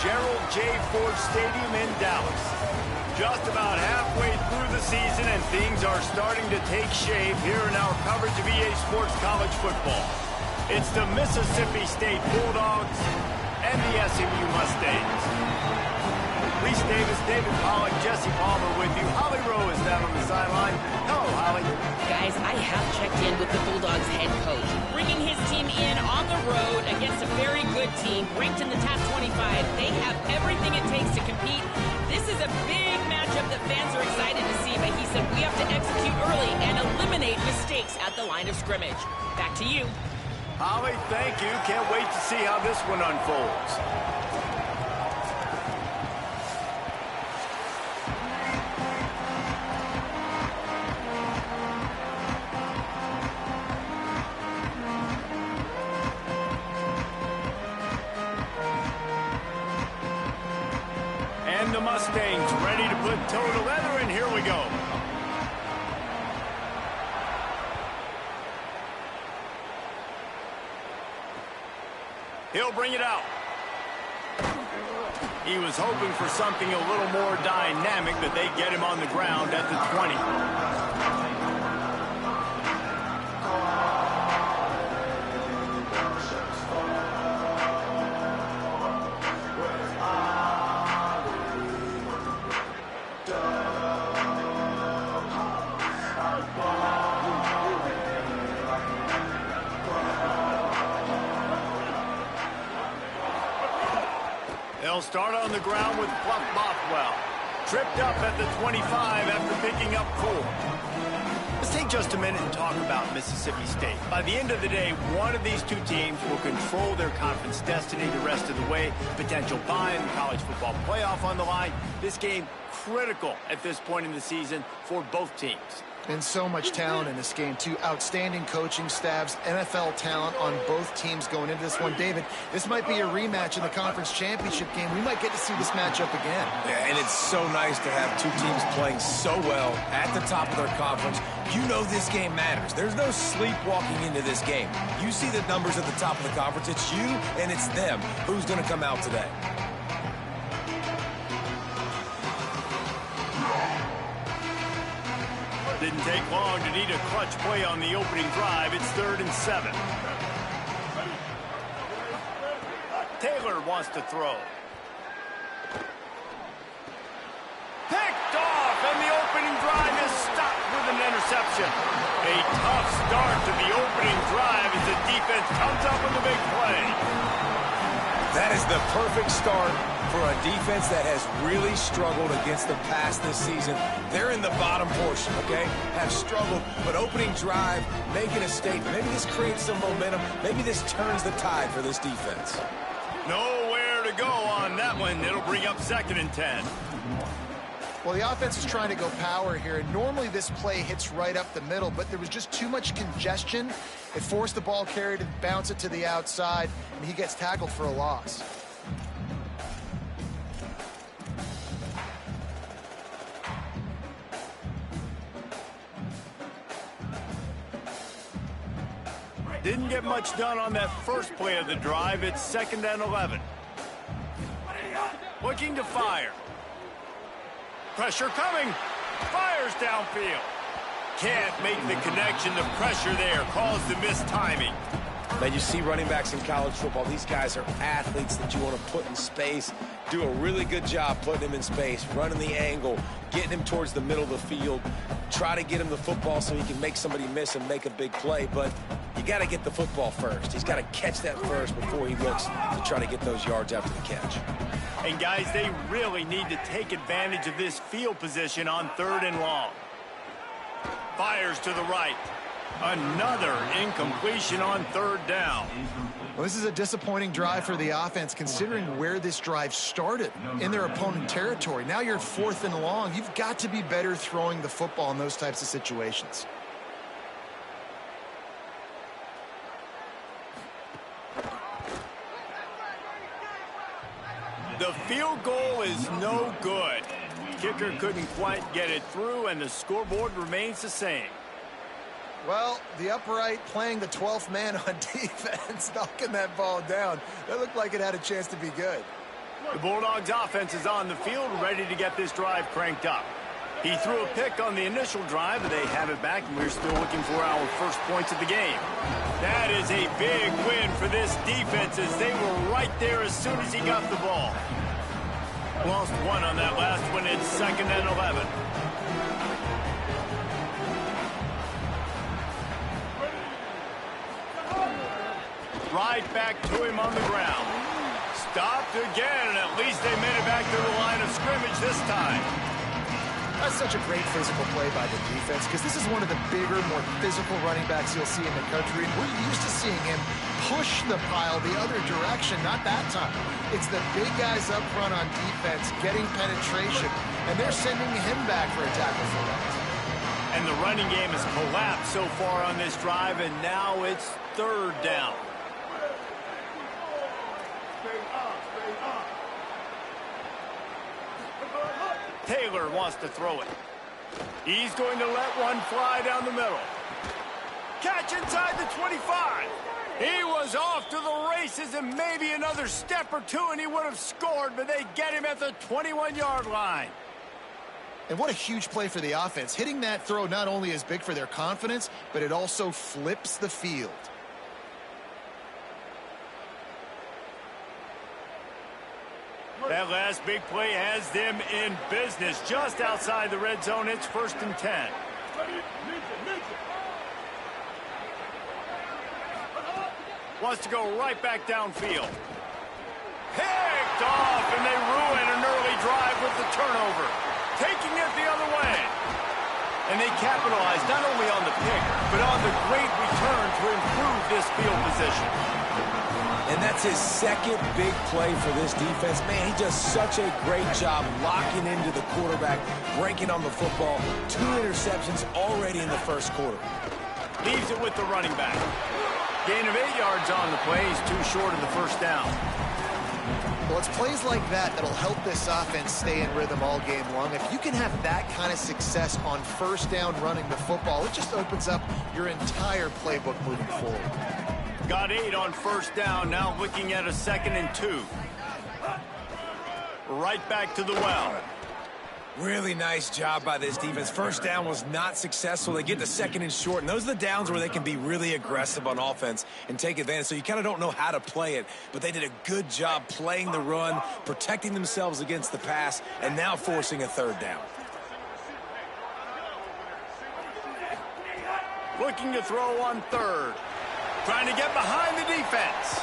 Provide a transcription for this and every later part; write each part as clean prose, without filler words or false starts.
Gerald J. Ford Stadium in Dallas. Just about halfway through the season, and things are starting to take shape here in our coverage of EA Sports College football. It's the Mississippi State Bulldogs and the SMU Mustangs. Reese Davis, David Pollack, Jesse Palmer with you. Holly Rowe is down on the sideline. Hello, Holly. Guys, I have checked in with the Bulldogs head coach, bringing his team in on the road against a very good team, ranked in the top 25. They have everything it takes to compete. This is a big matchup that fans are excited to see, but he said we have to execute early and eliminate mistakes at the line of scrimmage. Back to you. Holly, thank you. Can't wait to see how this one unfolds. The Mustangs ready to put toe to leather, and here we go. He'll bring it out. He was hoping for something a little more dynamic, but they get him on the ground at the 20. They'll start on the ground with Fluff Bothwell. Tripped up at the 25 after picking up 4. Let's take just a minute and talk about Mississippi State. By the end of the day, one of these two teams will control their conference destiny the rest of the way. Potential bye in the college football playoff on the line. This game critical at this point in the season for both teams. And so much talent in this game, too. Outstanding coaching staffs, NFL talent on both teams going into this one. David, this might be a rematch in the conference championship game. We might get to see this matchup again. Yeah, and it's so nice to have two teams playing so well at the top of their conference. You know this game matters. There's no sleepwalking into this game. You see the numbers at the top of the conference. It's you and it's them. Who's going to come out today? Didn't take long to need a clutch play on the opening drive. It's 3rd and 7. Taylor wants to throw. Picked off, and the opening drive is stopped with an interception. A tough start to the opening drive as the defense comes up with a big play. That is the perfect start for a defense that has really struggled against the pass this season. They're in the bottom portion, okay? Have struggled, but opening drive, making a statement. Maybe this creates some momentum. Maybe this turns the tide for this defense. Nowhere to go on that one. It'll bring up 2nd and 10. Well, the offense is trying to go power here, and normally this play hits right up the middle, but there was just too much congestion. It forced the ball carrier to bounce it to the outside, and he gets tackled for a loss. Didn't get much done on that first play of the drive. It's 2nd and 11. Looking to fire. Pressure coming. Fires downfield. Can't make the connection. The pressure there caused the missed timing. Now, you see running backs in college football. These guys are athletes that you want to put in space. Do a really good job putting him in space, running the angle, getting him towards the middle of the field. Try to get him the football so he can make somebody miss and make a big play. But you got to get the football first. He's got to catch that first before he looks to try to get those yards after the catch. And, guys, they really need to take advantage of this field position on 3rd and long. Fires to the right. Another incompletion on 3rd down. Well, this is a disappointing drive for the offense, considering where this drive started, in their opponent territory. Now you're 4th and long. You've got to be better throwing the football in those types of situations. The field goal is no good. Kicker couldn't quite get it through, and the scoreboard remains the same. Well, the upright playing the 12th man on defense, knocking that ball down. That looked like it had a chance to be good. The Bulldogs offense is on the field, ready to get this drive cranked up. He threw a pick on the initial drive, but they have it back, and we're still looking for our first points of the game. That is a big win for this defense, as they were right there as soon as he got the ball. Lost one on that last one. It's 2nd and 11. Right back to him on the ground. Stopped again, and at least they made it back to the line of scrimmage this time. That's such a great physical play by the defense, because this is one of the bigger, more physical running backs you'll see in the country. And we're used to seeing him push the pile the other direction, not that time. It's the big guys up front on defense getting penetration, and they're sending him back for a tackle for loss. And the running game has collapsed so far on this drive, and now it's 3rd down. Taylor wants to throw it. He's going to let one fly down the middle. Catch inside the 25. He was off to the races, and maybe another step or two and he would have scored, but they get him at the 21-yard line. And what a huge play for the offense. Hitting that throw not only is big for their confidence, but it also flips the field. That last big play has them in business just outside the red zone. It's 1st and 10. Wants to go right back downfield. Picked off, and they ruin an early drive with the turnover. Taking it the other way. And they capitalized not only on the pick, but on the great return to improve this field position. And that's his 2nd big play for this defense. Man, he does such a great job locking into the quarterback, breaking on the football. 2 interceptions already in the 1st quarter. Leaves it with the running back. Gain of 8 yards on the play. He's too short of the 1st down. Well, it's plays like that that'll help this offense stay in rhythm all game long. If you can have that kind of success on 1st down running the football, it just opens up your entire playbook moving forward. Got 8 on 1st down, now looking at a 2nd and 2. Right back to the well. Really nice job by this defense. 1st down was not successful. They get the 2nd and short, and those are the downs where they can be really aggressive on offense and take advantage. So you kind of don't know how to play it, but they did a good job playing the run, protecting themselves against the pass, and now forcing a 3rd down. Looking to throw on 3rd. Trying to get behind the defense.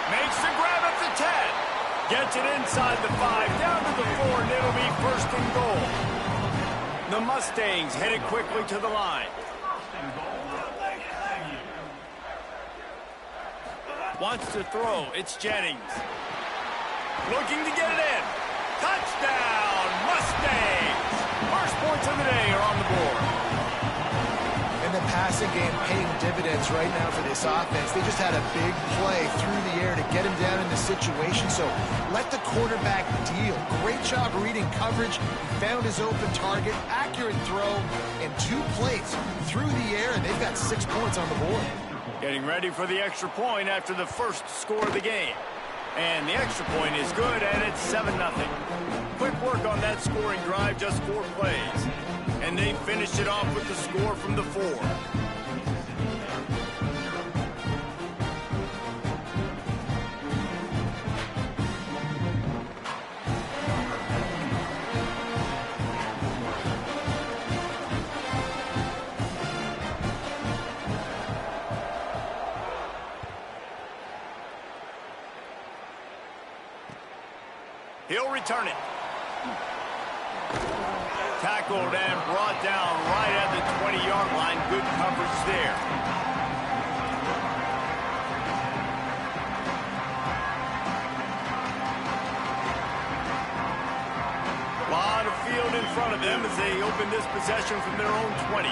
Makes the grab at the 10. Gets it inside the 5, down to the 4, and it'll be 1st and goal. The Mustangs headed quickly to the line. Wants to throw. It's Jennings. Looking to get it in. Touchdown, Mustangs! 1st points of the day are on the board. And the passing game paying dividends right now for this offense. They just had a big play through the air to get him down in the situation. So let the quarterback deal. Great job reading coverage. He found his open target, accurate throw, and 2 plays through the air, and they've got 6 points on the board. Getting ready for the extra point after the 1st score of the game. And the extra point is good, and it's 7-0. Quick work on that scoring drive, just 4 plays. And they finished it off with the score from the 4. He'll return it. Tackled and brought down right at the 20-yard line. Good coverage there. A lot of field in front of them as they open this possession from their own 20.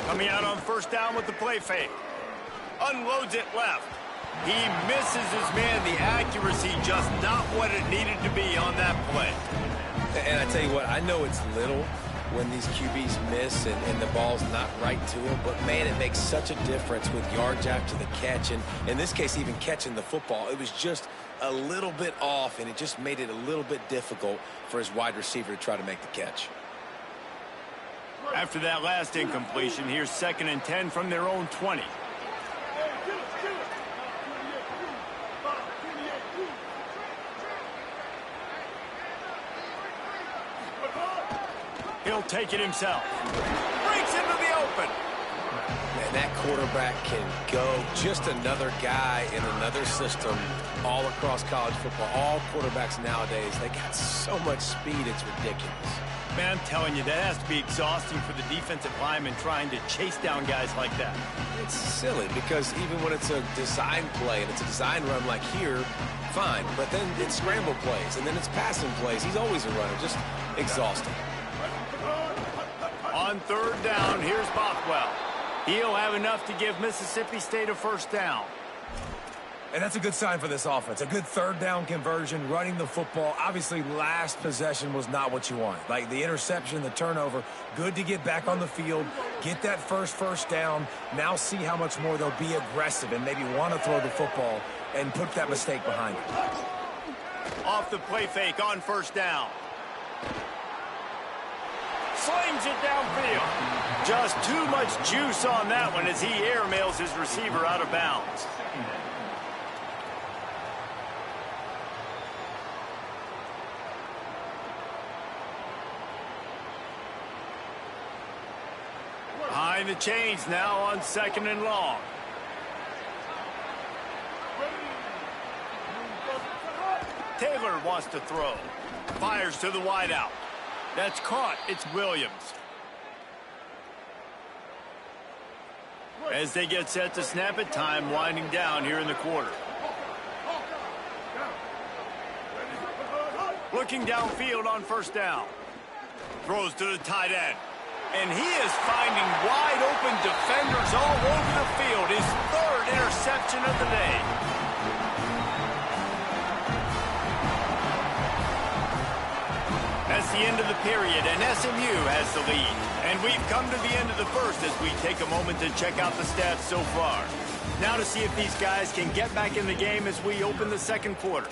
Coming out on 1st down with the play fake. Unloads it left. He misses his man. The accuracy just not what it needed to be on that play. And I tell you what, I know it's little when these QBs miss and the ball's not right to them, but man, it makes such a difference with yards after the catch, and in this case, even catching the football. It was just a little bit off, and it just made it a little bit difficult for his wide receiver to try to make the catch. After that last incompletion, here's 2nd and 10 from their own 20. He'll take it himself. Breaks into the open. Man, that quarterback can go. Just another guy in another system all across college football. All quarterbacks nowadays, they got so much speed, it's ridiculous. Man, I'm telling you, that has to be exhausting for the defensive lineman trying to chase down guys like that. It's silly because even when it's a design play and it's a design run like here, fine. But then it's scramble plays and then it's passing plays. He's always a runner, just exhausting. On 3rd down, here's Bothwell. He'll have enough to give Mississippi State a 1st down. And that's a good sign for this offense. A good 3rd down conversion, running the football. Obviously, last possession was not what you want. Like the interception, the turnover, good to get back on the field, get that first down. Now see how much more they'll be aggressive and maybe want to throw the football and put that mistake behind them. Off the play fake on 1st down. Slings it downfield. Just too much juice on that one as he airmails his receiver out of bounds. Behind the chains now on 2nd and long. Taylor wants to throw. Fires to the wideout. That's caught. It's Williams. As they get set to snap it, time winding down here in the quarter. Looking downfield on 1st down. Throws to the tight end. And he is finding wide open defenders all over the field. His 3rd interception of the day. That's the end of the period, and SMU has the lead. And we've come to the end of the 1st as we take a moment to check out the stats so far. Now to see if these guys can get back in the game as we open the 2nd quarter.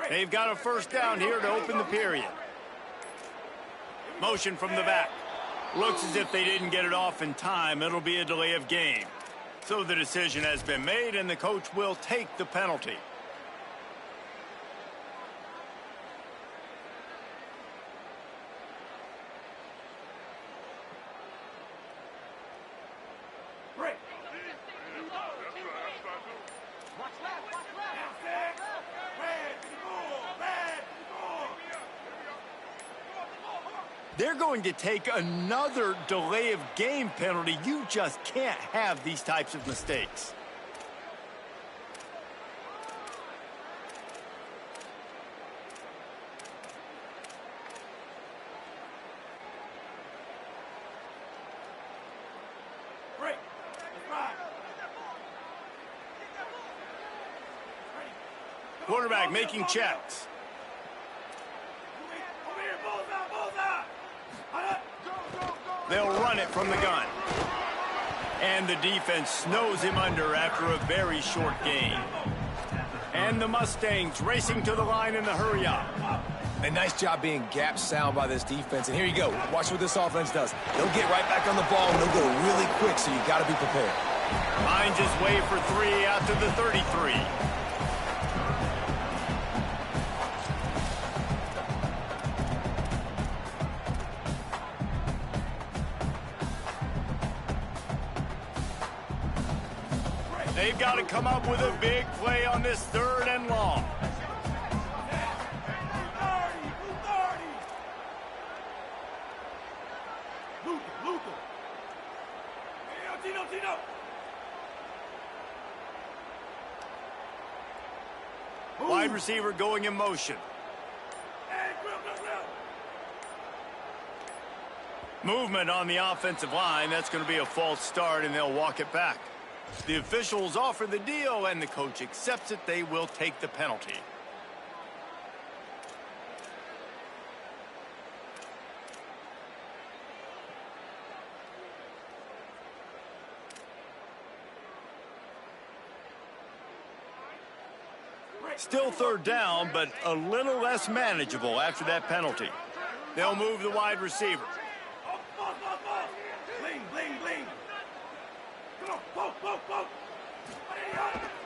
They've got a 1st down here to open the period. Motion from the back. Looks as if they didn't get it off in time. It'll be a delay of game. So the decision has been made, and the coach will take the penalty. They're going to take another delay of game penalty. You just can't have these types of mistakes. Quarterback making checks. They'll run it from the gun. And the defense snows him under after a very short gain. And the Mustangs racing to the line in the hurry up. A nice job being gap sound by this defense. And here you go. Watch what this offense does. They'll get right back on the ball, and they'll go really quick, so you got to be prepared. Finds his way for 3 out to the 33. They've got to come up with a big play on this 3rd and long. Wide receiver going in motion. Movement on the offensive line. That's going to be a false start, and they'll walk it back. The officials offer the deal, and the coach accepts it. They will take the penalty. Still third down, but a little less manageable after that penalty. They'll move the wide receiver.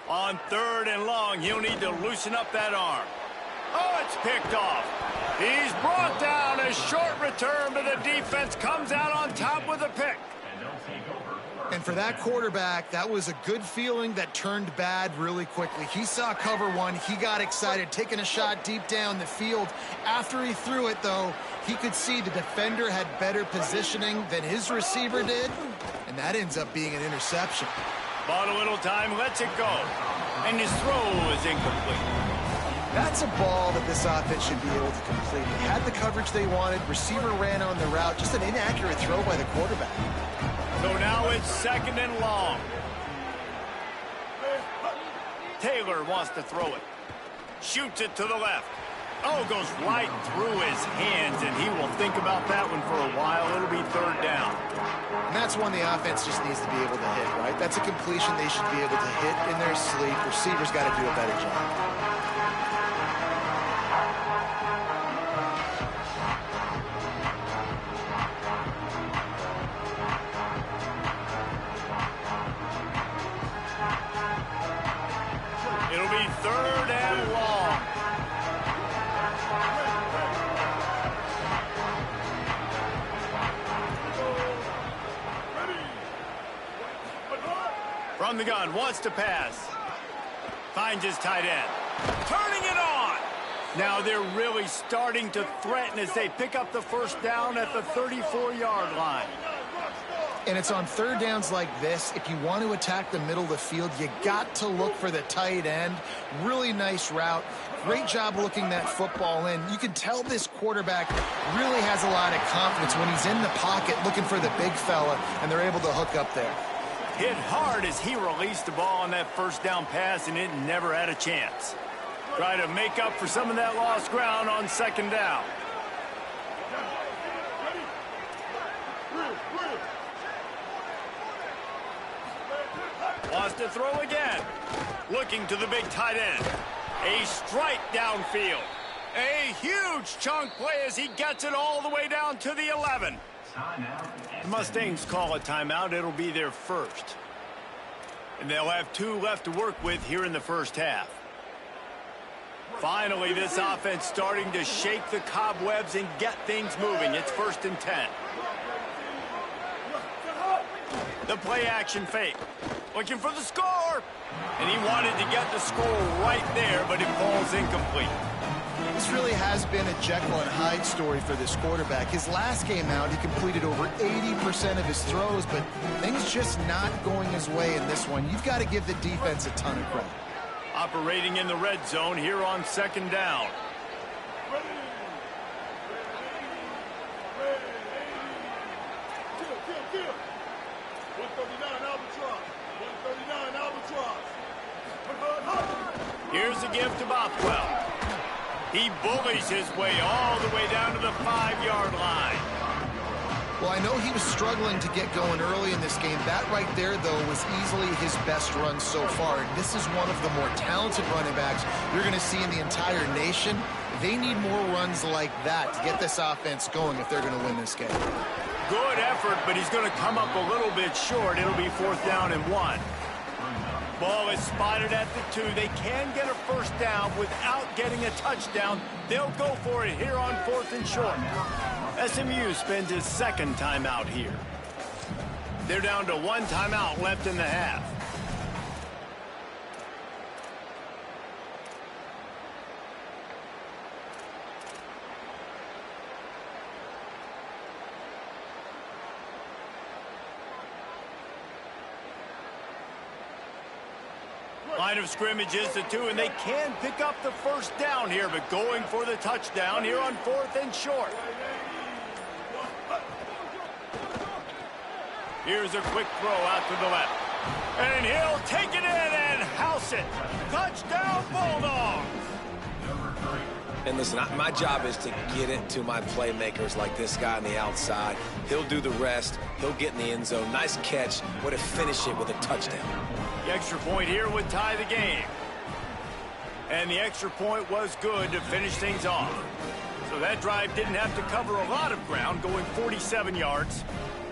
On third and long, he'll need to loosen up that arm. Oh, it's picked off. He's brought down. A short return, but the defense comes out on top with a pick. And for that quarterback, that was a good feeling that turned bad really quickly. He saw cover one. He got excited, taking a shot deep down the field. After he threw it, though, he could see the defender had better positioning than his receiver did, and that ends up being an interception. Bought a little time, lets it go, and his throw is incomplete. That's a ball that this offense should be able to complete. He had the coverage they wanted. Receiver ran on the route. Just an inaccurate throw by the quarterback. So now it's second and long. Taylor wants to throw it. Shoots it to the left. Oh, goes right through his hands, and he will think about that one for a while. It'll be third down. And that's one the offense just needs to be able to hit, right? That's a completion they should be able to hit in their sleep. Receivers got to do a better job. It'll be third and long. From the gun, wants to pass. Finds his tight end. Turning it on. Now they're really starting to threaten as they pick up the first down at the 34-yard line. And it's on third downs like this, if you want to attack the middle of the field, you got to look for the tight end. Really nice route. Great job looking that football in. You can tell this quarterback really has a lot of confidence when he's in the pocket looking for the big fella, and they're able to hook up there. Hit hard as he released the ball on that first down pass, and it never had a chance. Try to make up for some of that lost ground on second down. Wants to throw again. Looking to the big tight end. A strike downfield. A huge chunk play as he gets it all the way down to the 11. The Mustangs call a timeout. It'll be their first. And they'll have 2 left to work with here in the first half. Finally, this offense starting to shake the cobwebs and get things moving. It's 1st and 10. The play action fake. Looking for the score. And he wanted to get the score right there, but it falls incomplete. This really has been a Jekyll and Hyde story for this quarterback. His last game out, he completed over 80% of his throws, but things just not going his way in this one. You've got to give the defense a ton of credit. Operating in the red zone here on second down. Here's a gift to Bothwell. He bullies his way all the way down to the 5-yard line. Well, I know he was struggling to get going early in this game. That right there, though, was easily his best run so far. And this is one of the more talented running backs you're going to see in the entire nation. They need more runs like that to get this offense going if they're going to win this game. Good effort, but he's going to come up a little bit short. It'll be 4th down and 1. Ball is spotted at the 2. They can get a first down without getting a touchdown. They'll go for it here on 4th and short. SMU spends his 2nd timeout here. They're down to 1 timeout left in the half. Line of scrimmage is the 2, and they can pick up the first down here, but going for the touchdown here on 4th and short. Here's a quick throw out to the left. And he'll take it in and house it. Touchdown, Bulldogs! And listen, my job is to get it to my playmakers like this guy on the outside. He'll do the rest. He'll get in the end zone. Nice catch. Way to finish it with a touchdown. The extra point here would tie the game. And the extra point was good to finish things off. So that drive didn't have to cover a lot of ground, going 47 yards.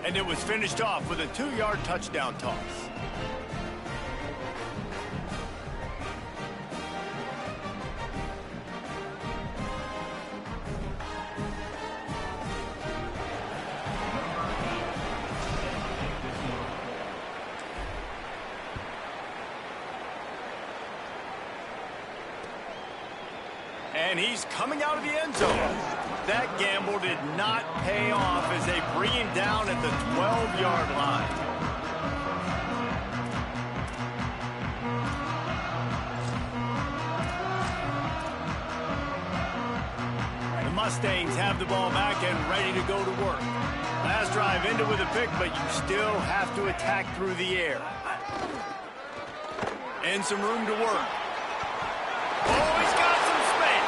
And it was finished off with a 2-yard touchdown toss. And he's coming out of the end zone. That gamble did not pay off as they bring him down at the 12-yard line. The Mustangs have the ball back and ready to go to work. Last drive ended with a pick, but you still have to attack through the air. And some room to work. Oh, he's got some space.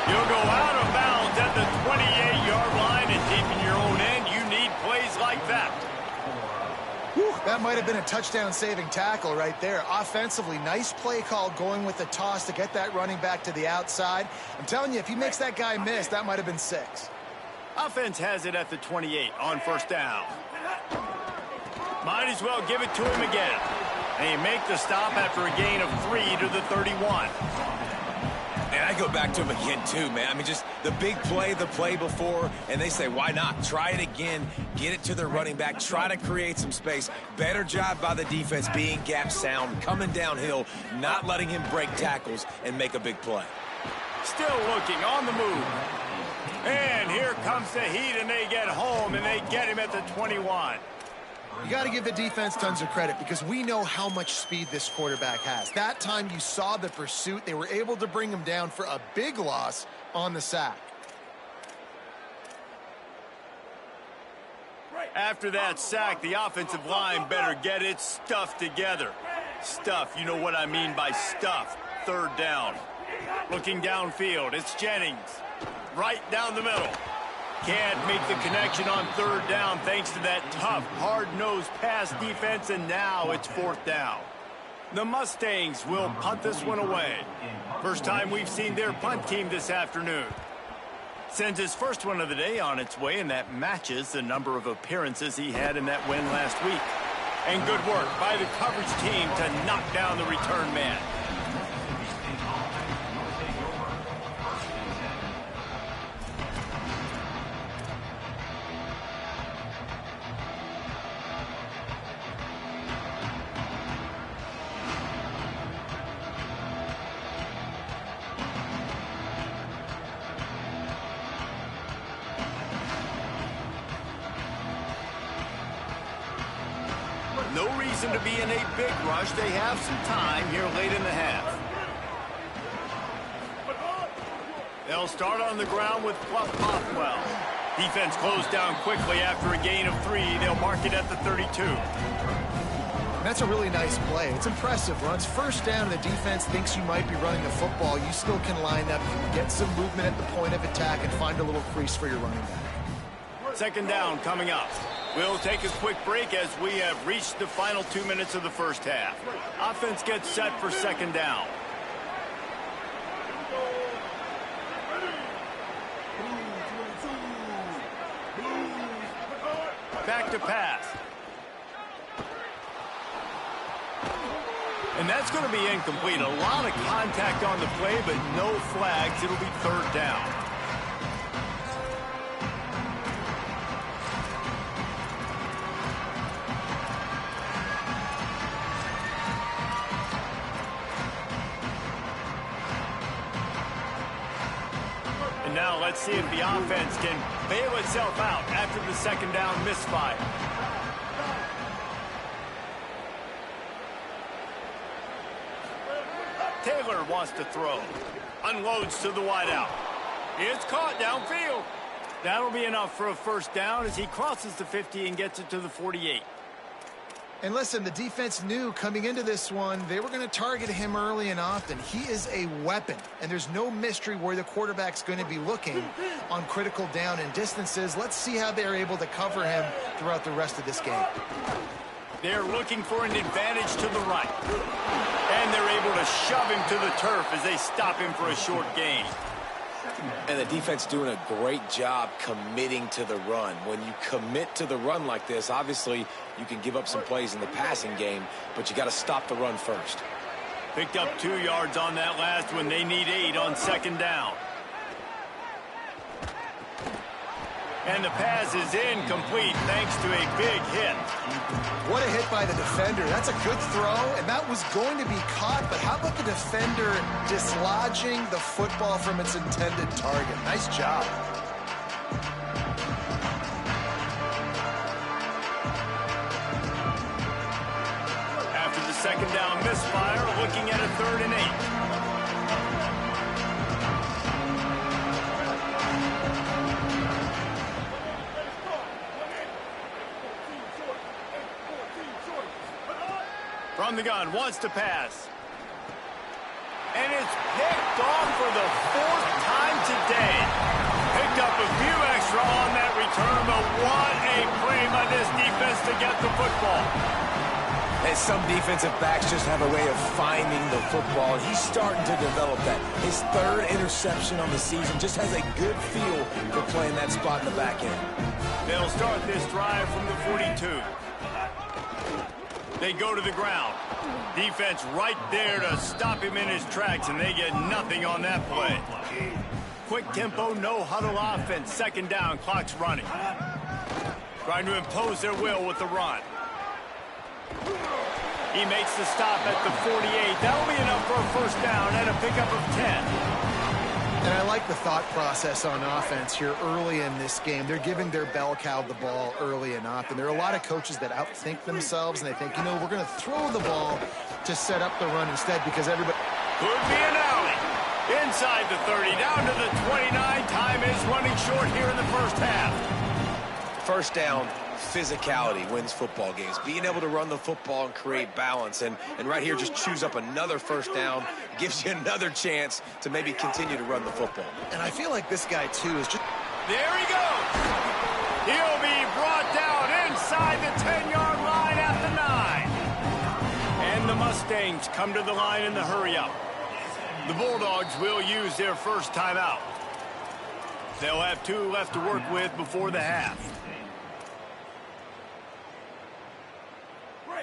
You'll go out of bounds at the 28-yard line, and deep in your own end, you need plays like that. Whew, that might have been a touchdown-saving tackle right there. Offensively, nice play call going with the toss to get that running back to the outside. I'm telling you, if he makes that guy miss, that might have been 6. Offense has it at the 28 on first down. Might as well give it to him again. And he make the stop after a gain of 3 to the 31. And I go back to him again, too, man. I mean, just the big play, the play before, and they say, why not? Try it again, get it to the running back, try to create some space. Better job by the defense being gap sound, coming downhill, not letting him break tackles and make a big play. Still looking on the move. And here comes the heat, and they get home, and they get him at the 21. You got to give the defense tons of credit because we know how much speed this quarterback has. That time you saw the pursuit. They were able to bring him down for a big loss on the sack. After that sack, the offensive line better get its stuff together. Stuff, you know what I mean by stuff. Third down. Looking downfield, it's Jennings. Right down the middle. Can't make the connection on third down thanks to that tough, hard-nosed pass defense, and now it's fourth down. The Mustangs will punt this one away. First time we've seen their punt team this afternoon. Sends his first one of the day on its way, and that matches the number of appearances he had in that win last week. And good work by the coverage team to knock down the return man. No reason to be in a big rush. They have some time here late in the half. They'll start on the ground with Fluff Bothwell. Defense closed down quickly after a gain of 3. They'll mark it at the 32. That's a really nice play. It's impressive. Runs first down, and the defense thinks you might be running the football. You still can line up, get some movement at the point of attack, and find a little crease for your running back. Second down coming up. We'll take a quick break as we have reached the final 2 minutes of the first half. Offense gets set for second down. Back to pass. And that's going to be incomplete. A lot of contact on the play, but no flags. It'll be third down. And now let's see if the offense can bail itself out after the second down misfire. Taylor wants to throw. Unloads to the wideout. It's caught downfield. That'll be enough for a first down as he crosses the 50 and gets it to the 48. And listen, the defense knew coming into this one, they were going to target him early and often. He is a weapon, and there's no mystery where the quarterback's going to be looking on critical down and distances. Let's see how they're able to cover him throughout the rest of this game. They're looking for an advantage to the right. And they're able to shove him to the turf as they stop him for a short gain. And the defense doing a great job committing to the run. When you commit to the run like this, obviously you can give up some plays in the passing game, but you got to stop the run first. Picked up 2 yards on that last one. They need 8 on second down. And the pass is incomplete thanks to a big hit. What a hit by the defender. That's a good throw, and that was going to be caught, but how about the defender dislodging the football from its intended target? Nice job. After the second down misfire, looking at a 3rd and 8. From the gun, wants to pass. And it's picked off for the 4th time today. Picked up a few extra on that return, but what a play by this defense to get the football. And some defensive backs just have a way of finding the football. He's starting to develop that. His 3rd interception on the season, just has a good feel for playing that spot in the back end. They'll start this drive from the 42. They go to the ground. Defense right there to stop him in his tracks, and they get nothing on that play. Quick tempo, no huddle offense. Second down, clock's running. Trying to impose their will with the run. He makes the stop at the 48. That'll be enough for a first down and a pickup of 10. And I like the thought process on offense here early in this game. They're giving their bell cow the ball early and often. There are a lot of coaches that outthink themselves, and they think, you know, we're going to throw the ball to set up the run instead because everybody... Could be an alley. Inside the 30, down to the 29. Time is running short here in the first half. First down, physicality wins football games. Being able to run the football and create balance. And right here, just choose up another first down. Gives you another chance to maybe continue to run the football. And I feel like this guy, too, is just... There he goes. He'll be brought down inside the 10-yard line at the 9. And the Mustangs come to the line in the hurry-up. The Bulldogs will use their first timeout. They'll have 2 left to work with before the half.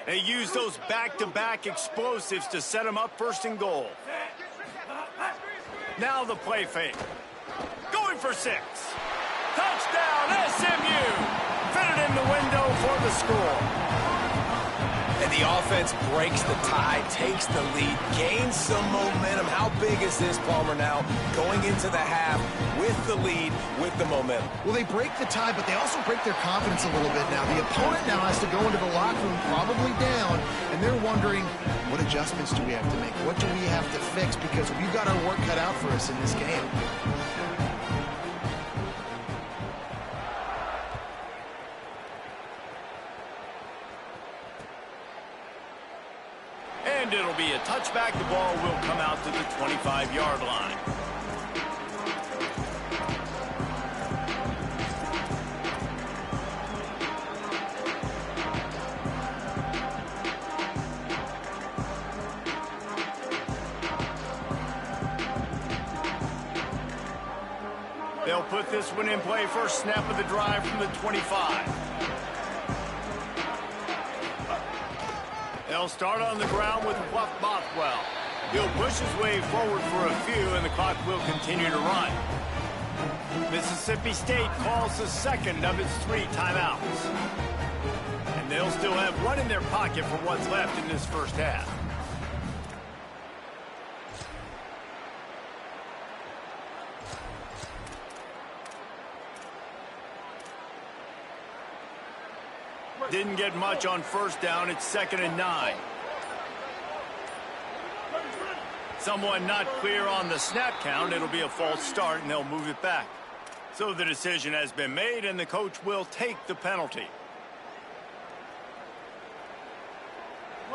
They use those back-to-back explosives to set them up first and goal. Now the play fake. Going for 6. Touchdown, SMU! Fitted in the window for the score. And the offense breaks the tie, takes the lead, gains some momentum. How big is this, Palmer, now going into the half with the lead, with the momentum? Well, they break the tie, but they also break their confidence a little bit now. The opponent now has to go into the locker room, probably down, and they're wondering, what adjustments do we have to make? What do we have to fix? Because we've got our work cut out for us in this game. And it'll be a touchback. The ball will come out to the 25-yard line. They'll put this one in play. First snap of the drive from the 25. They'll start on the ground with Bothwell. He'll push his way forward for a few, and the clock will continue to run. Mississippi State calls the second of its 3 timeouts. And they'll still have 1 in their pocket for what's left in this first half. Didn't get much on first down. It's 2nd and 9. Someone not clear on the snap count. It'll be a false start, and they'll move it back. So the decision has been made, and the coach will take the penalty.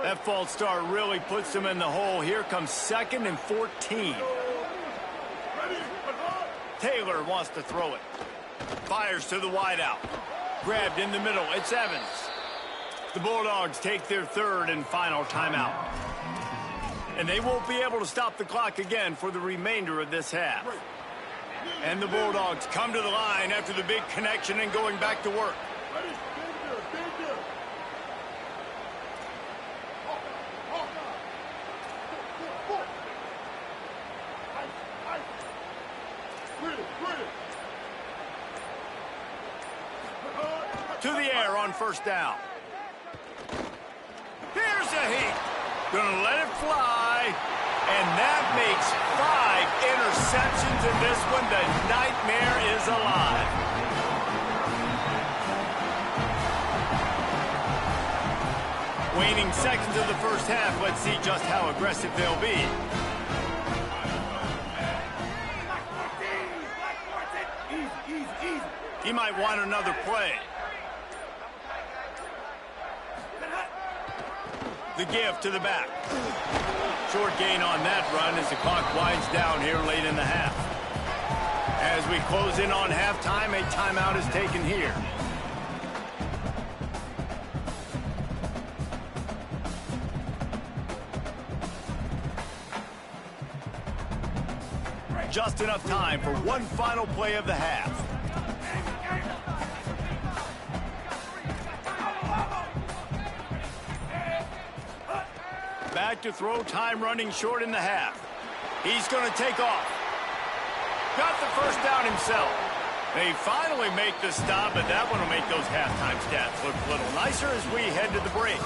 That false start really puts them in the hole. Here comes 2nd and 14. Taylor wants to throw it. Fires to the wideout. Grabbed in the middle. It's Evans. The Bulldogs take their 3rd and final timeout. And they won't be able to stop the clock again for the remainder of this half. And the Bulldogs come to the line after the big connection and going back to work. To the air on 1st down. Here's a heat. Gonna let it fly. And that makes 5 interceptions in this one. The nightmare is alive. Waning seconds of the first half. Let's see just how aggressive they'll be. He might want another play. The give to the back. Short gain on that run as the clock winds down here late in the half. As we close in on halftime, a timeout is taken here. Just enough time for one final play of the half. Back to throw, time running short in the half. He's going to take off. Got the 1st down himself. They finally make the stop, but that one will make those halftime stats look a little nicer as we head to the break.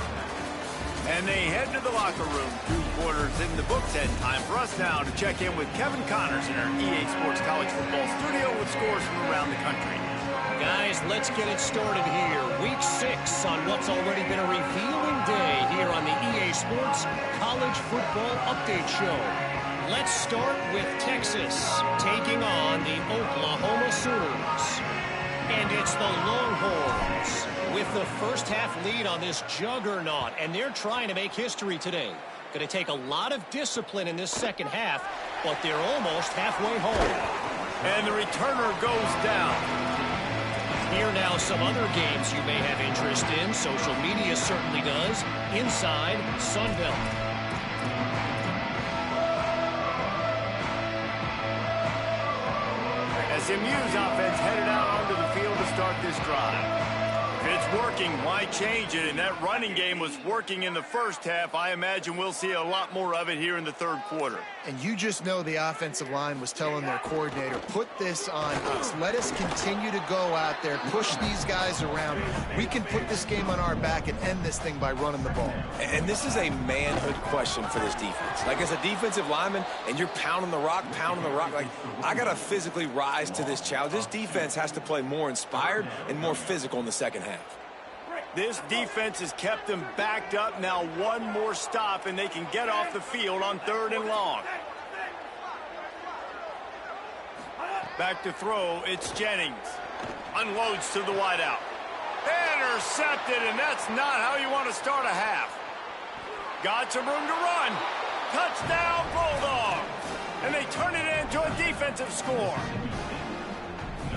And they head to the locker room. 2 quarters in the books, and time for us now to check in with Kevin Connors in our EA Sports College Football studio with scores from around the country. Guys, let's get it started here. Week 6 on what's already been a revealing day here on the EA Sports College Football Update Show. Let's start with Texas taking on the Oklahoma Sooners. And it's the Longhorns with the first half lead on this juggernaut, and they're trying to make history today. Going to take a lot of discipline in this second half, but they're almost halfway home. And the returner goes down. Here now some other games you may have interest in. Social media certainly does. Inside Sunbelt. SMU's offense headed out onto the field to start this drive. If it's working, why change it? And that running game was working in the first half. I imagine we'll see a lot more of it here in the 3rd quarter. And you just know the offensive line was telling their coordinator, put this on us. Let us continue to go out there, push these guys around. We can put this game on our back and end this thing by running the ball. And this is a manhood question for this defense. Like, as a defensive lineman, and you're pounding the rock, like, I got to physically rise to this challenge. This defense has to play more inspired and more physical in the second half. This defense has kept them backed up. Now one more stop, and they can get off the field on 3rd and long. Back to throw, it's Jennings. Unloads to the wideout. Intercepted, and that's not how you want to start a half. Got some room to run. Touchdown, Bulldogs. And they turn it into a defensive score.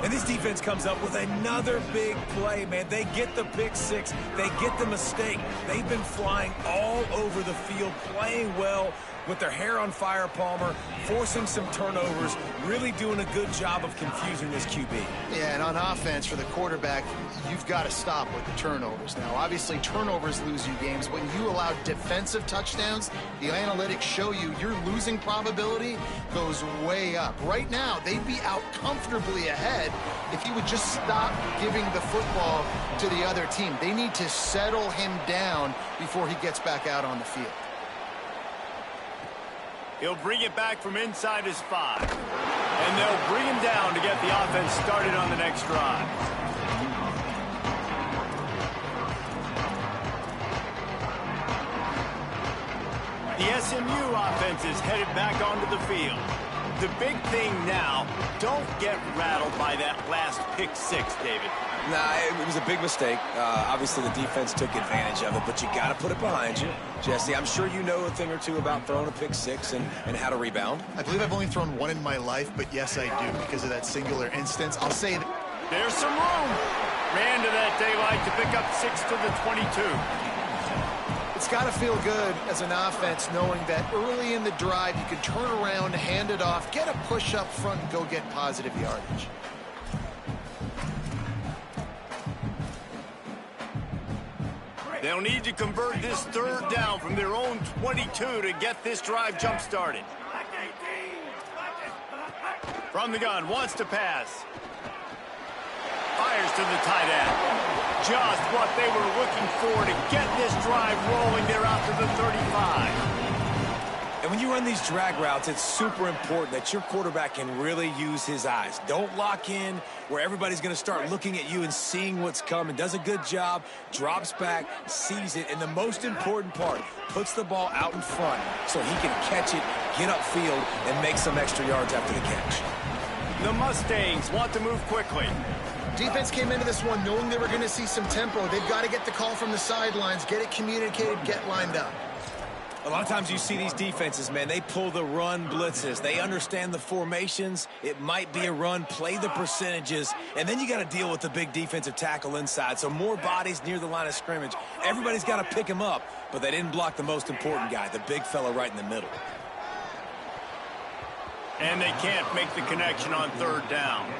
And this defense comes up with another big play, man. They get the pick 6. They get the mistake. They've been flying all over the field, playing well with their hair on fire, Palmer, forcing some turnovers, really doing a good job of confusing this QB. Yeah, and on offense for the quarterback, you've got to stop with the turnovers. Now, obviously, turnovers lose you games. When you allow defensive touchdowns, the analytics show you your losing probability goes way up. Right now, they'd be out comfortably ahead if he would just stop giving the football to the other team. They need to settle him down before he gets back out on the field. He'll bring it back from inside his 5. And they'll bring him down to get the offense started on the next drive. The SMU offense is headed back onto the field. The big thing now, don't get rattled by that last pick six, David. Nah, it was a big mistake. Obviously, the defense took advantage of it, but you got to put it behind you. Jesse, I'm sure you know a thing or two about throwing a pick six and how to rebound. I believe I've only thrown one in my life, but yes, I do, because of that singular instance. I'll say that there's some room. Ran to that daylight to pick up 6 to the 22. it's got to feel good as an offense knowing that early in the drive you can turn around, hand it off, get a push up front, and go get positive yardage. They'll need to convert this third down from their own 22 to get this drive jump-started. From the gun, wants to pass. Fires to the tight end. Just what they were looking for to get this drive rolling. They're out to the 35. And when you run these drag routes, it's super important that your quarterback can really use his eyes. Don't lock in where everybody's going to start looking at you and seeing what's coming. Does a good job, drops back, sees it, and the most important part, puts the ball out in front so he can catch it, get upfield, and make some extra yards after the catch. The Mustangs want to move quickly. Defense came into this one knowing they were going to see some tempo. They've got to get the call from the sidelines, get it communicated, get lined up. A lot of times you see these defenses, man, they pull the run blitzes. They understand the formations. It might be a run, play the percentages, and then you got to deal with the big defensive tackle inside. So more bodies near the line of scrimmage. Everybody's got to pick him up, but they didn't block the most important guy, the big fella right in the middle. And they can't make the connection on third down.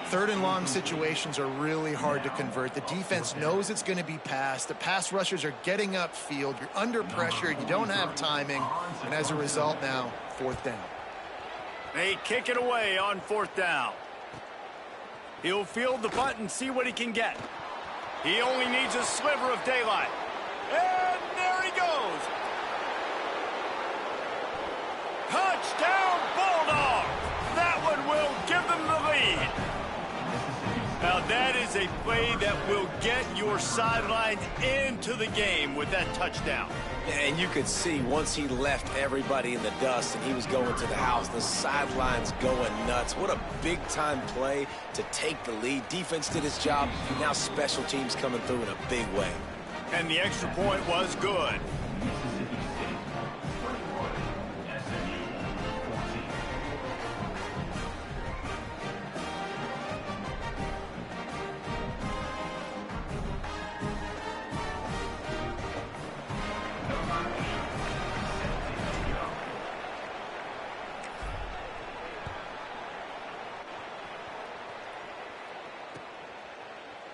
Third and long situations are really hard to convert. The defense knows it's going to be passed. The pass rushers are getting upfield. You're under pressure. You don't have timing. And as a result now, fourth down. They kick it away on fourth down. He'll field the punt and see what he can get. He only needs a sliver of daylight. And there he goes. Touchdown, Bulldogs! That one will give them the lead. Now that is a play that will get your sidelines into the game with that touchdown. And you could see once he left everybody in the dust and he was going to the house, the sidelines going nuts. What a big-time play to take the lead. Defense did his job. Now special teams coming through in a big way. And the extra point was good.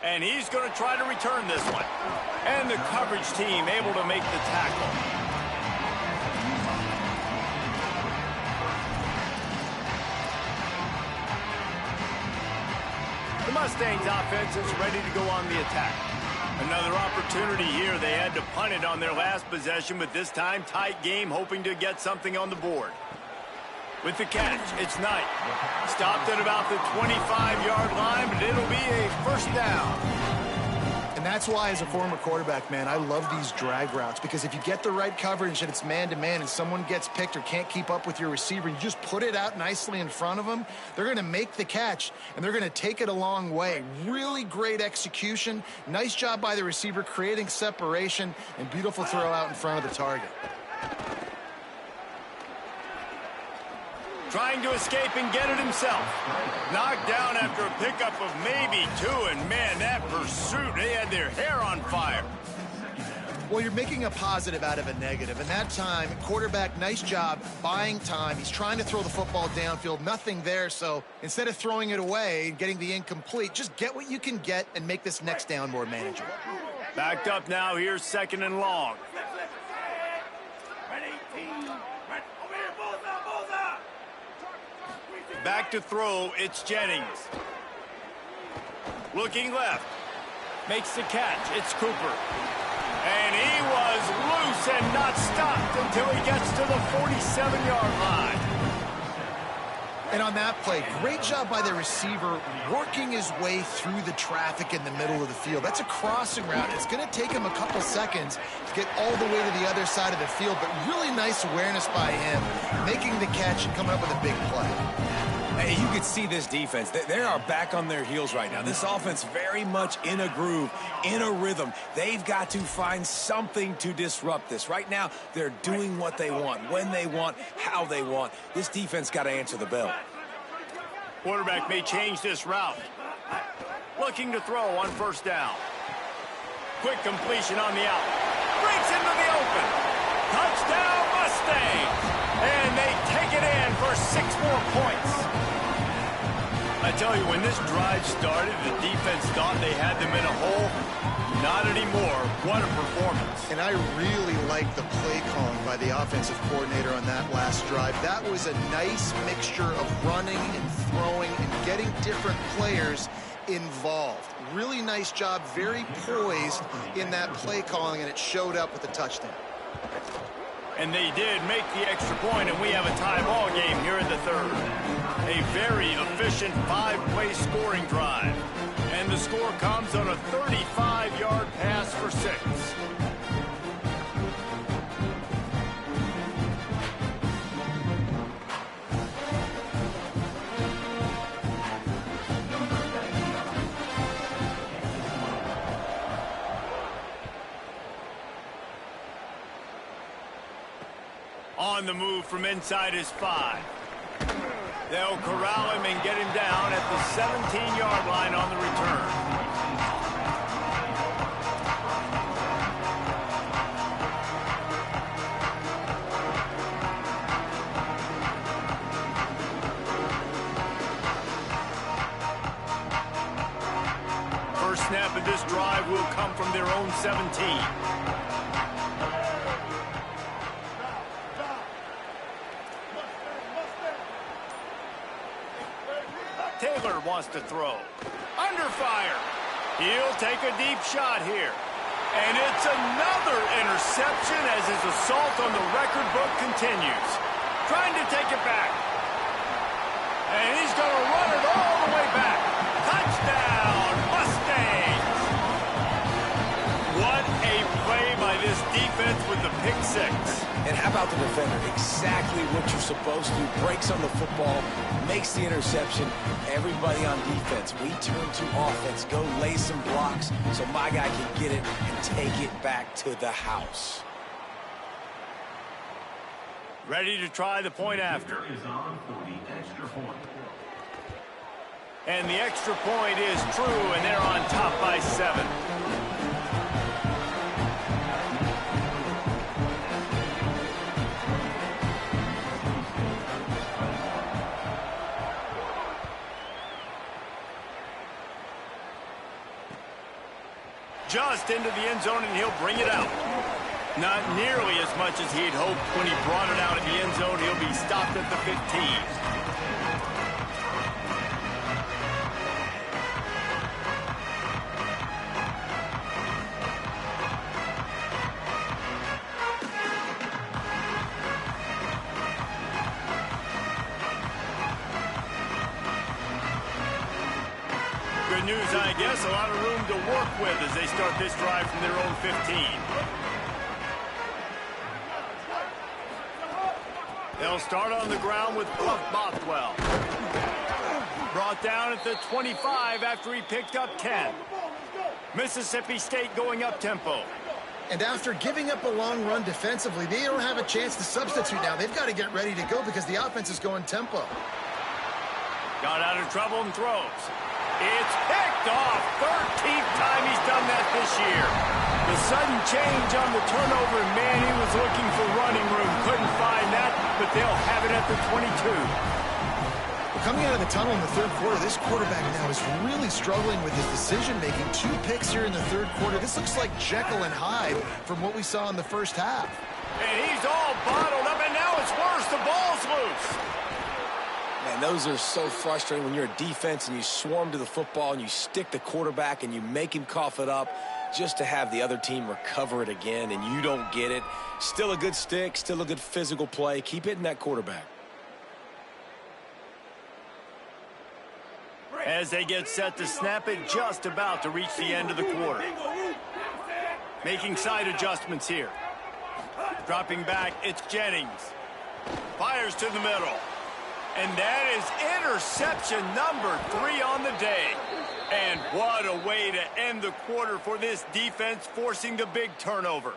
And he's going to try to return this one. And the coverage team able to make the tackle. The Mustangs offense is ready to go on the attack. Another opportunity here. They had to punt it on their last possession, but this time tight game, hoping to get something on the board. With the catch, it's Knight. Stopped at about the 25-yard line, but it'll be a first down. And that's why, as a former quarterback, man, I love these drag routes, because if you get the right coverage and it's man-to-man and someone gets picked or can't keep up with your receiver, you just put it out nicely in front of them, they're going to make the catch, and they're going to take it a long way. Really great execution. Nice job by the receiver creating separation, and beautiful throw out in front of the target. Trying to escape and get it himself. Knocked down after a pickup of maybe two, and man, that pursuit, they had their hair on fire. Well, you're making a positive out of a negative, and that time, quarterback, nice job buying time. He's trying to throw the football downfield, nothing there, so instead of throwing it away and getting the incomplete, just get what you can get and make this next down more manageable. Backed up now, here's second and long. Back to throw, it's Jennings. Looking left. Makes the catch, it's Cooper. And he was loose and not stopped until he gets to the 47-yard line. And on that play, great job by the receiver working his way through the traffic in the middle of the field. That's a crossing route. It's going to take him a couple seconds to get all the way to the other side of the field, but really nice awareness by him, making the catch and coming up with a big play. Hey, you can see this defense. They are back on their heels right now. This offense very much in a groove, in a rhythm. They've got to find something to disrupt this. Right now, they're doing what they want, when they want, how they want. This defense got to answer the bell. Quarterback may change this route. Looking to throw on first down. Quick completion on the out. Breaks into the open. Touchdown Mustangs. And they take it in for 6 more points. I tell you, when this drive started, the defense thought they had them in a hole. Not anymore. What a performance. And I really like the play calling by the offensive coordinator on that last drive. That was a nice mixture of running and throwing and getting different players involved. Really nice job, very poised in that play calling, and it showed up with the touchdown. And they did make the extra point, and we have a tie ball game here in the third. A very efficient 5-play scoring drive. And the score comes on a 35-yard pass for 6. On the move from inside his 5. They'll corral him and get him down at the 17-yard line on the return. First snap of this drive will come from their own 17. Taylor wants to throw. Under fire. He'll take a deep shot here. And it's another interception as his assault on the record book continues. Trying to take it back. And he's going to run it all the way back. Touchdown, Mustangs. What a play by this defense with the pick 6. And how about the defender? Exactly what you're supposed to do. Breaks on the football, makes the interception. Everybody on defense, we turn to offense. Go lay some blocks so my guy can get it and take it back to the house. Ready to try the point after. And the extra point is true, and they're on top by 7. Just into the end zone, and he'll bring it out. Not nearly as much as he'd hoped when he brought it out of the end zone. He'll be stopped at the 15. Good news, I guess. A lot of room to work with as they start this drive from their own 15. They'll start on the ground with Buff Bothwell. Brought down at the 25 after he picked up 10. Mississippi State going up tempo. And after giving up a long run defensively, they don't have a chance to substitute now. They've got to get ready to go because the offense is going tempo. Got out of trouble and throws. It's picked off. 13th time he's done that this year. The sudden change on the turnover, and man, he was looking for running room. Couldn't find that, but they'll have it at the 22. Well, coming out of the tunnel in the third quarter, this quarterback now is really struggling with his decision-making. 2 picks here in the third quarter. This looks like Jekyll and Hyde from what we saw in the first half. And he's all bottled up, and now it's worse. The ball's loose. Man, those are so frustrating when you're a defense and you swarm to the football and you stick the quarterback and you make him cough it up just to have the other team recover it again and you don't get it. Still a good stick, still a good physical play. Keep hitting that quarterback. as they get set to snap it just about to reach the end of the quarter. Making side adjustments here. Dropping back, it's Jennings. Fires to the middle. And that is interception number 3 on the day. And what a way to end the quarter for this defense, forcing the big turnover.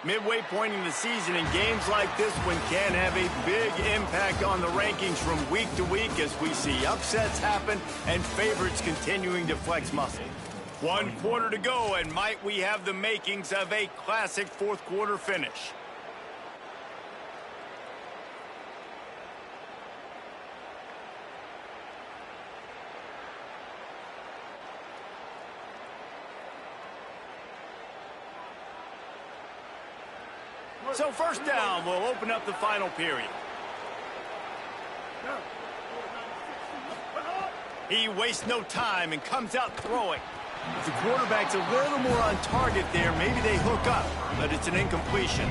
Midway point in the season, and games like this one can have a big impact on the rankings from week to week as we see upsets happen and favorites continuing to flex muscle. 1 quarter to go, and might we have the makings of a classic fourth quarter finish. So first down will open up the final period. He wastes no time and comes out throwing. If the quarterback's a little more on target there, maybe they hook up, but it's an incompletion.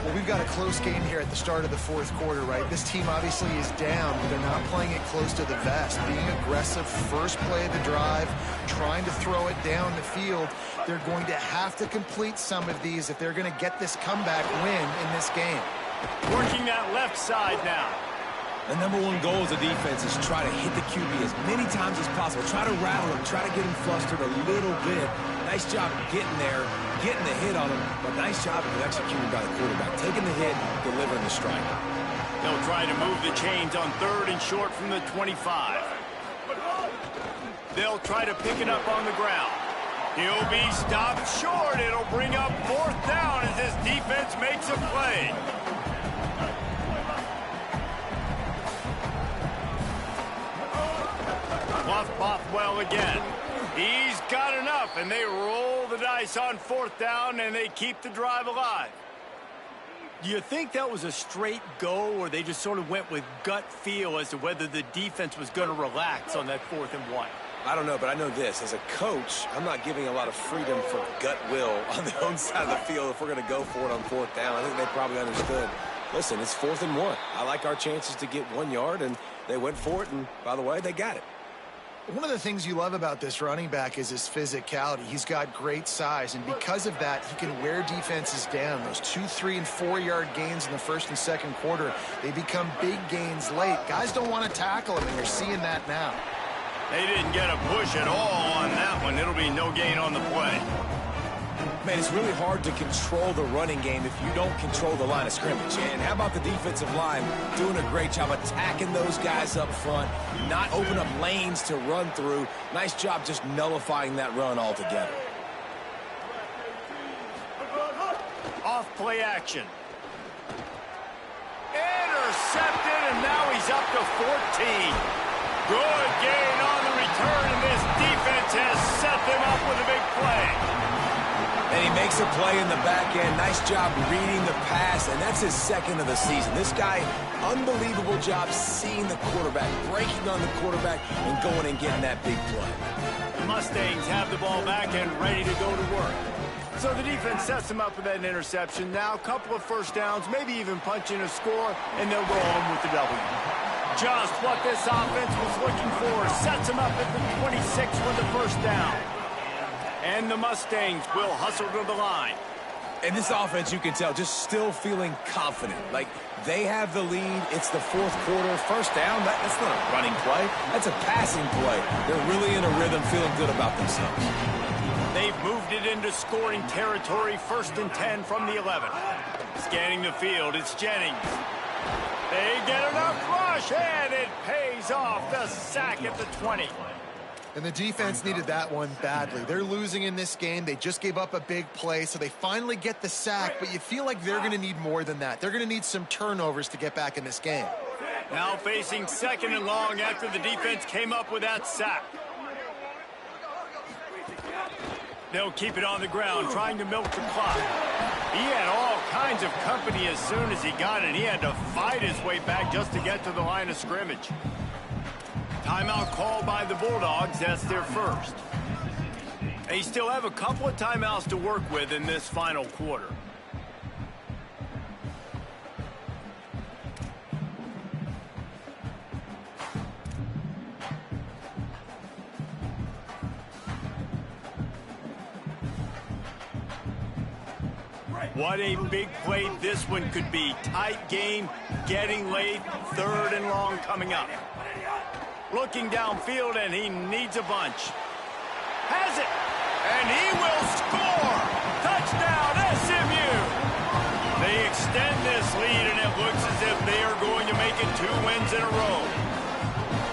Well, we've got a close game here at the start of the fourth quarter, right? This team obviously is down, but they're not playing it close to the vest. Being aggressive, first play of the drive, trying to throw it down the field. They're going to have to complete some of these if they're going to get this comeback win in this game. Working that left side now. The number one goal as a defense is try to hit the QB as many times as possible. Try to rattle him, try to get him flustered a little bit. Nice job getting there, getting the hit on him, but nice job of executing by the quarterback. Taking the hit, delivering the strike. They'll try to move the chains on 3rd and short from the 25. They'll try to pick it up on the ground. He'll be stopped short. It'll bring up 4th down as this defense makes a play. Bothwell again. He's got enough, and they roll the dice on 4th down, and they keep the drive alive. Do you think that was a straight go, or they just sort of went with gut feel as to whether the defense was going to relax on that 4th and 1? I don't know, but I know this. As a coach, I'm not giving a lot of freedom for gut will on the own side of the field if we're going to go for it on 4th down. I think they probably understood. Listen, it's 4th and 1. I like our chances to get 1 yard, and they went for it, and by the way, they got it. One of the things you love about this running back is his physicality. He's got great size, and because of that, he can wear defenses down. Those 2, 3, and 4-yard gains in the 1st and 2nd quarter, they become big gains late. Guys don't want to tackle him, and you're seeing that now. They didn't get a push at all on that one. It'll be no gain on the play. Man, it's really hard to control the running game if you don't control the line of scrimmage. And how about the defensive line doing a great job attacking those guys up front, not open up lanes to run through. Nice job just nullifying that run altogether. Off play action. Intercepted, and now he's up to 14. Good gain on the return, and this defense has set them up with a big play. And he makes a play in the back end. Nice job reading the pass, and that's his 2nd of the season. This guy, unbelievable job seeing the quarterback, breaking on the quarterback, and going and getting that big play. The Mustangs have the ball back and ready to go to work. So the defense sets them up with that interception. Now a couple of 1st downs, maybe even punching a score, and they'll go home with the W. Just what this offense was looking for. Sets them up at the 26 with the 1st down. And the Mustangs will hustle to the line. And this offense, you can tell, just still feeling confident. Like, they have the lead. It's the 4th quarter. 1st down, that's not a running play. That's a passing play. They're really in a rhythm, feeling good about themselves. They've moved it into scoring territory. 1st and 10 from the 11. Scanning the field, it's Jennings. They get enough rush, and it pays off. The sack at the 20. And the defense needed that one badly. They're losing in this game. They just gave up a big play, so they finally get the sack, but you feel like they're going to need more than that. They're going to need some turnovers to get back in this game. Now facing 2nd and long after the defense came up with that sack. They'll keep it on the ground, trying to milk the clock. He had all kinds of company as soon as he got it. He had to fight his way back just to get to the line of scrimmage. Timeout called by the Bulldogs. That's their 1st. They still have a couple of timeouts to work with in this final quarter. What a big play this one could be. Tight game, getting late, 3rd and long coming up. Looking downfield, and he needs a bunch. Has it, and he will score! Touchdown, SMU! They extend this lead, and it looks as if they are going to make it 2 wins in a row.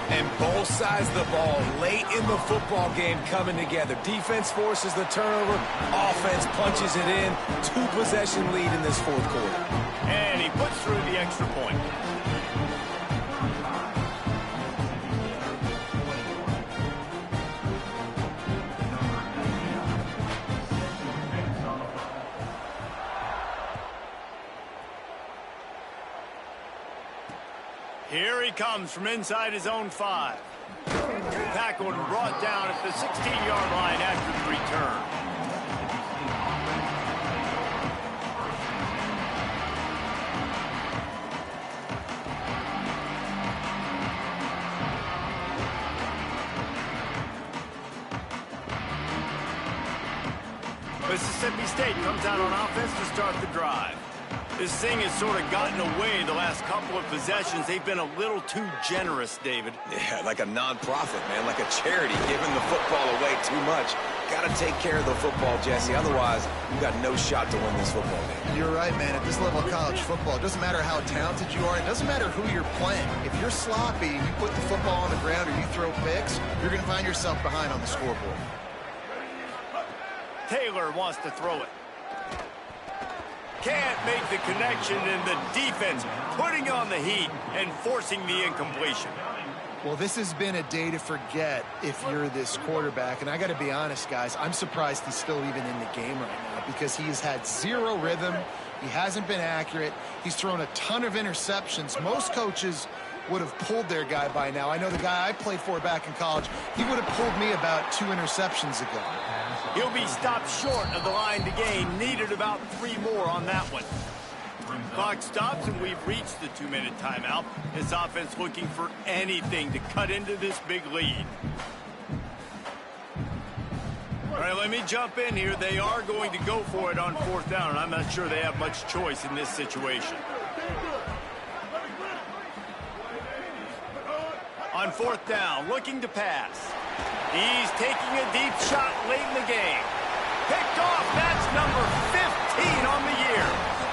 And both sides of the ball late in the football game coming together. Defense forces the turnover. Offense punches it in. 2-possession lead in this 4th quarter. And he puts through the extra point. Here he comes from inside his own 5. Tackled and brought down at the 16-yard line after the return. Mississippi State comes out on offense to start the drive. This thing has sort of gotten away the last couple of possessions. They've been a little too generous, David. Yeah, like a non-profit, man, like a charity, giving the football away too much. Got to take care of the football, Jesse. Otherwise, you've got no shot to win this football game. You're right, man. At this level of college football, it doesn't matter how talented you are. It doesn't matter who you're playing. If you're sloppy and you put the football on the ground or you throw picks, you're going to find yourself behind on the scoreboard. Taylor wants to throw it. Can't make the connection, and the defense putting on the heat and forcing the incompletion. Well, this has been a day to forget if you're this quarterback. And I got to be honest, guys, I'm surprised he's still even in the game right now because he's had 0 rhythm. He hasn't been accurate. He's thrown a ton of interceptions. Most coaches would have pulled their guy by now. I know the guy I played for back in college, he would have pulled me about 2 interceptions ago. He'll be stopped short of the line to gain. Needed about 3 more on that one. Clock stops, and we've reached the 2-minute timeout. This offense looking for anything to cut into this big lead. All right, let me jump in here. They are going to go for it on 4th down, and I'm not sure they have much choice in this situation. On 4th down, looking to pass. He's taking a deep shot late in the game. Picked off, that's number 15 on the year.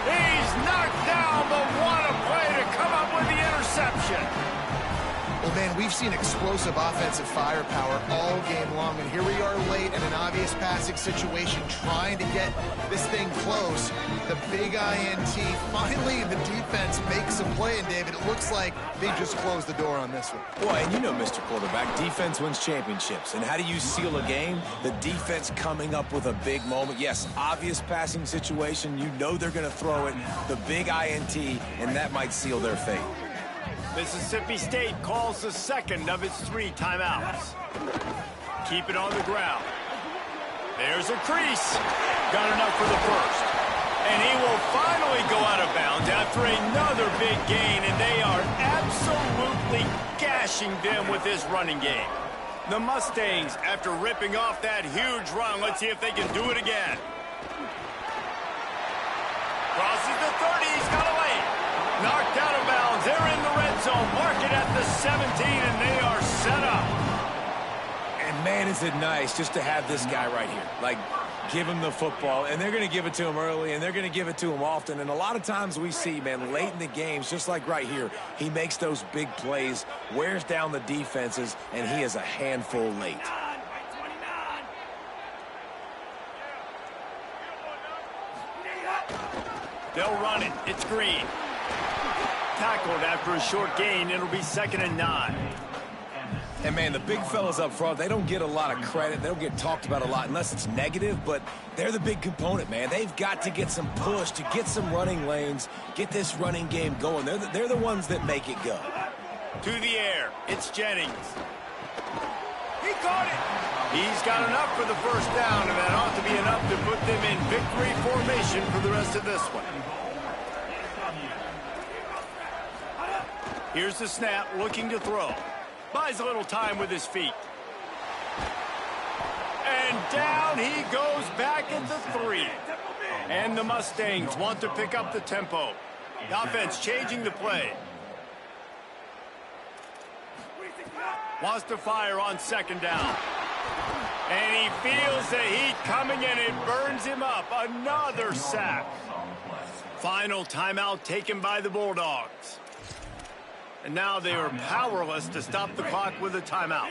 He's knocked down, but what a play to come up with the interception. Well, man, we've seen explosive offensive firepower all game long, and here we are late in an obvious passing situation trying to get this thing close. The big INT, finally the defense makes a play, and David, it looks like they just closed the door on this one. Boy, and you know, Mr. Quarterback, defense wins championships. And how do you seal a game? The defense coming up with a big moment. Yes, obvious passing situation. You know they're going to throw it. The big INT, and that might seal their fate. Mississippi State calls the second of its 3 timeouts. Keep it on the ground. There's a crease. Got enough for the first. And he will finally go out of bounds after another big gain, and they are absolutely gashing them with this running game. The Mustangs, after ripping off that huge run, let's see if they can do it again. Crosses the 30, he's got a lane. Knocked out of bounds. They're in the red zone. Mark it at the 17, and they are set up. And man, is it nice just to have this guy right here. Like, give him the football, and they're going to give it to him early, and they're going to give it to him often. And a lot of times we see, man, late in the games, just like right here, he makes those big plays, wears down the defenses, and he is a handful late. They'll run it. It's Green. Tackled after a short gain. It'll be 2nd and 9. And, man, the big fellas up front, they don't get a lot of credit. They don't get talked about a lot unless it's negative, but they're the big component, man. They've got to get some push, to get some running lanes, get this running game going. They're the ones that make it go. To the air. It's Jennings. He caught it. He's got enough for the first down, and that ought to be enough to put them in victory formation for the rest of this one. Here's the snap, looking to throw. Buys a little time with his feet. And down he goes back at the 3. And the Mustangs want to pick up the tempo. The offense changing the play. Wants to fire on second down. And he feels the heat coming and it burns him up. Another sack. Final timeout taken by the Bulldogs. And now they are powerless to stop the clock with a timeout.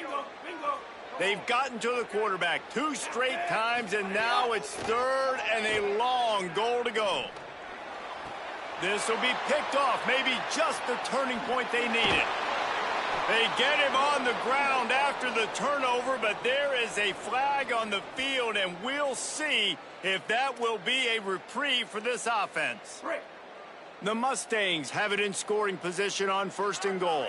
They've gotten to the quarterback 2 straight times, and now it's third and a long goal to go. This will be picked off, maybe just the turning point they needed. They get him on the ground after the turnover, but there is a flag on the field, and we'll see if that will be a reprieve for this offense. The Mustangs have it in scoring position on 1st and goal.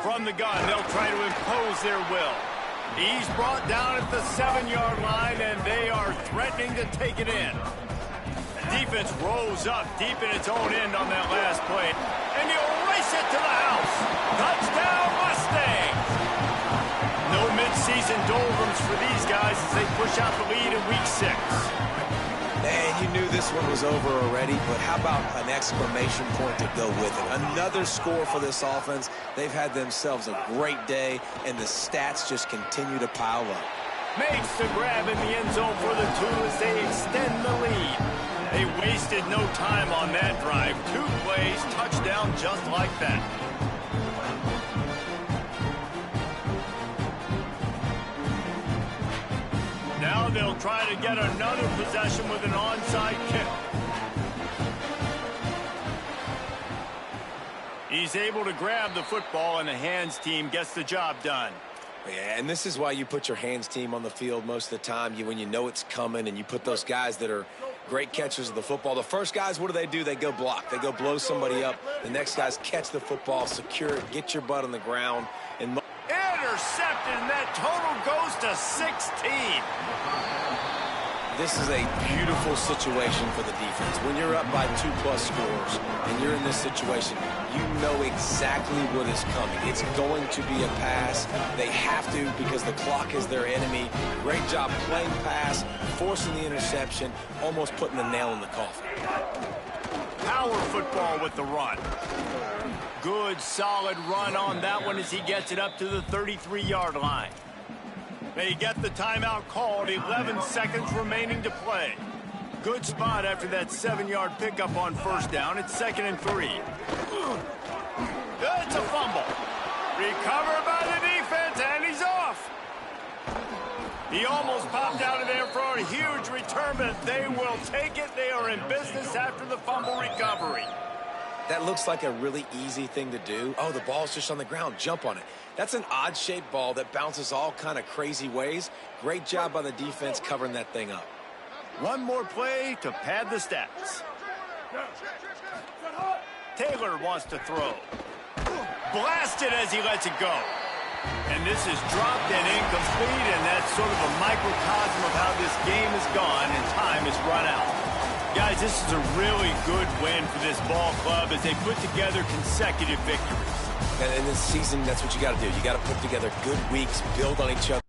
From the gun, they'll try to impose their will. He's brought down at the 7-yard line, and they are threatening to take it in. Defense rolls up deep in its own end on that last play, and he'll race it to the house. Touchdown, Mustangs! No midseason doldrums for these guys as they push out the lead in Week 6. Man, you knew this one was over already, but how about an exclamation point to go with it? Another score for this offense. They've had themselves a great day, and the stats just continue to pile up. Makes the grab in the end zone for the 2 as they extend the lead. They wasted no time on that drive. 2 plays, touchdown just like that. Now they'll try to get another possession with an onside kick. He's able to grab the football, and the hands team gets the job done. Yeah, and this is why you put your hands team on the field most of the time. When you know it's coming, and you put those guys that are great catchers of the football. The first guys, what do? They go block. They go blow somebody up. The next guys catch the football, secure it, get your butt on the ground, and intercepted, and that total goes to 16. This is a beautiful situation for the defense. When you're up by 2+ scores and you're in this situation, you know exactly what is coming. It's going to be a pass. They have to because the clock is their enemy. Great job playing pass, forcing the interception, almost putting the nail in the coffin. Power football with the run. Good, solid run on that one as he gets it up to the 33-yard line. They get the timeout called, 11 seconds remaining to play. Good spot after that 7-yard pickup on 1st down. It's 2nd and 3. It's a fumble. Recovered by the defense, and he's off. He almost popped out of there for a huge return, but they will take it. They are in business after the fumble recovery. That looks like a really easy thing to do. Oh, the ball's just on the ground. Jump on it. That's an odd-shaped ball that bounces all kind of crazy ways. Great job by the defense covering that thing up. One more play to pad the stats. Taylor wants to throw. Blasted as he lets it go. And this is dropped and incomplete, and that's sort of a microcosm of how this game has gone, and time has run out. Guys, this is a really good win for this ball club as they put together consecutive victories. And in this season, that's what you got to do. You got to put together good weeks, build on each other.